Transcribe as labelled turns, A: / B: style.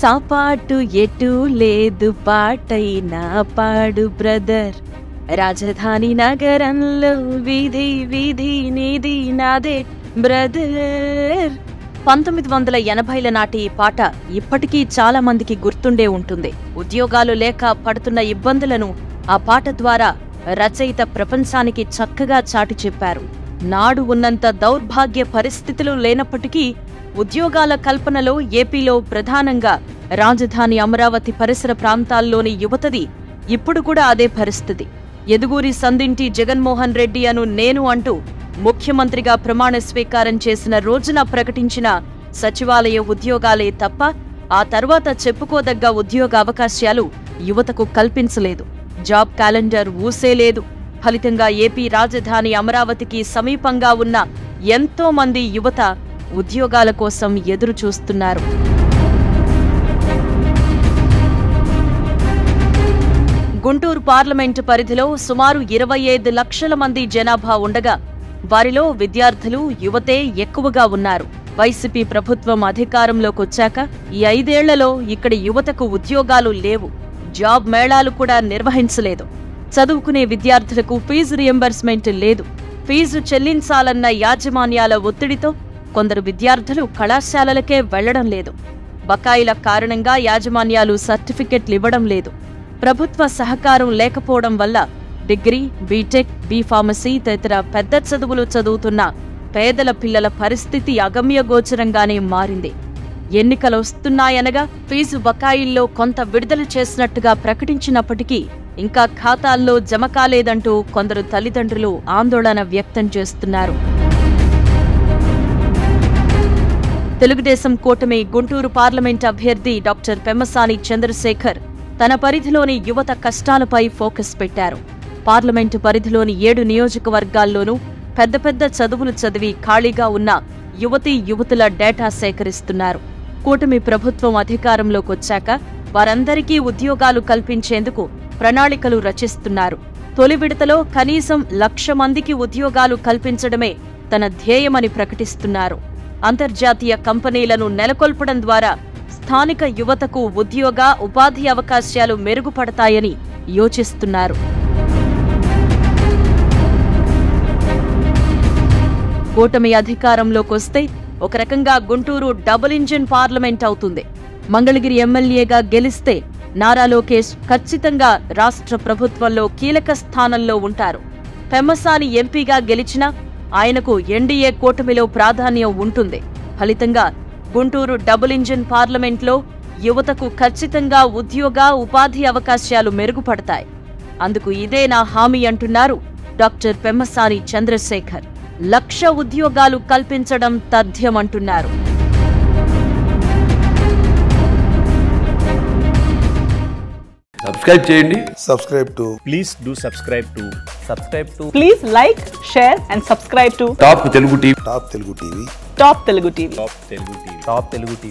A: సాపాటు ఎటు లేదు పాటైనా పాడు బ్రదర్, రాజధాని నగరంలో వీధి వీధి నీది నాదే బ్రదర్. 1980ల నాటి ఈ పాట ఇప్పటికీ చాలా మందికి గుర్తుండే ఉంటుంది. ఉద్యోగాలు లేక పడుతున్న ఇబ్బందులను ఆ పాట ద్వారా రచయిత ప్రపంచానికి చక్కగా చాటి చెప్పారు. నాడు ఉన్నంత దౌర్భాగ్య పరిస్థితులు లేనప్పటికీ ఉద్యోగాల కల్పనలో ఏపీలో ప్రధానంగా రాజధాని అమరావతి పరిసర ప్రాంతాల్లోని యువతది ఇప్పుడు కూడా అదే పరిస్థితి. ఎదుగూరి సందింటి జగన్మోహన్ రెడ్డి అను నేను అంటూ ముఖ్యమంత్రిగా ప్రమాణ స్వీకారం చేసిన రోజున ప్రకటించిన సచివాలయ ఉద్యోగాలే తప్ప ఆ తర్వాత చెప్పుకోదగ్గ ఉద్యోగ అవకాశాలు యువతకు కల్పించలేదు. Job calendar ఊసేలేదు. ఫలితంగా ఏపీ రాజధాని అమరావతికి సమీపంగా ఉన్న ఎంతో మంది యువత ఉద్యోగాల కోసం ఎదురు చూస్తున్నారు. గుంటూరు పార్లమెంటు పరిధిలో సుమారు 25 లక్షల మంది జనాభా ఉండగా వారిలో విద్యార్థులు, యువతే ఎక్కువగా ఉన్నారు. వైసీపీ ప్రభుత్వం అధికారంలోకొచ్చాక ఈ 5 ఏళ్లలో ఇక్కడి యువతకు ఉద్యోగాలు లేవు. జాబ్ మేళాలు కూడా నిర్వహించలేదు. చదువుకునే విద్యార్థులకు ఫీజు రియంబర్స్మెంట్ లేదు. ఫీజు చెల్లించాలన్న యాజమాన్యాల ఒత్తిడితో కొందరు విద్యార్థులు కళాశాలలకే వెళ్లడం లేదు. బకాయిల కారణంగా యాజమాన్యాలు సర్టిఫికెట్లు ఇవ్వడం లేదు. ప్రభుత్వ సహకారం లేకపోవడం వల్ల డిగ్రీ, బీటెక్, బీఫార్మసీ తదితర పెద్ద చదువులు చదువుతున్న పేదల పిల్లల పరిస్థితి అగమ్యగోచరంగానే మారింది. ఎన్నికలొస్తున్నాయనగా ఫీజు బకాయిల్లో కొంత విడుదల చేసినట్టుగా ప్రకటించినప్పటికీ ఇంకా ఖాతాల్లో జమ కాలేదంటూ కొందరు తల్లిదండ్రులు ఆందోళన వ్యక్తం చేస్తున్నారు. తెలుగుదేశం కూటమి గుంటూరు పార్లమెంట్ అభ్యర్థి డాక్టర్ పెమ్మసాని చంద్రశేఖర్ తన పరిధిలోని యువత కష్టాలపై ఫోకస్ పెట్టారు. పార్లమెంటు పరిధిలోని 7 నియోజకవర్గాల్లోనూ పెద్ద పెద్ద చదువులు చదివి ఖాళీగా ఉన్న యువతీ యువతుల డేటా సేకరిస్తున్నారు. కూటమి ప్రభుత్వం అధికారంలోకొచ్చాక వారందరికీ ఉద్యోగాలు కల్పించేందుకు ప్రణాళికలు రచిస్తున్నారు. తొలి విడతలో కనీసం 1,00,000 మందికి ఉద్యోగాలు కల్పించడమే తన ధ్యేయమని ప్రకటిస్తున్నారు. అంతర్జాతీయ కంపెనీలను నెలకొల్పడం ద్వారా స్థానిక యువతకు ఉద్యోగ, ఉపాధి అవకాశాలు మెరుగుపడతాయని యోచిస్తున్నారు. కూటమి అధికారంలోకొస్తే ఒక రకంగా గుంటూరు డబుల్ ఇంజిన్ పార్లమెంట్ అవుతుంది. మంగళగిరి ఎమ్మెల్యేగా గెలిస్తే నారా లోకేష్ ఖచ్చితంగా రాష్ట్ర ప్రభుత్వంలో కీలక స్థానంలో ఉంటారు. పెమ్మసాని ఎంపీగా గెలిచినా ఆయనకు ఎన్డీఏ కూటమిలో ప్రాధాన్యం ఉంటుంది. ఫలితంగా గుంటూరు డబుల్ ఇంజిన్ పార్లమెంట్లో యువతకు ఖచ్చితంగా ఉద్యోగ, ఉపాధి అవకాశాలు మెరుగుపడతాయి. అందుకు ఇదే నా హామీ అంటున్నారు డాక్టర్ పెమ్మసాని చంద్రశేఖర్. 1,00,000 ఉద్యోగాలు కల్పించడం తథ్యమంటున్నారు.
B: సబ్స్క్రైబ్ చేయండి.
C: Please do subscribe to. Please like, share and subscribe to
B: top Telugu TV.
C: Top Telugu TV.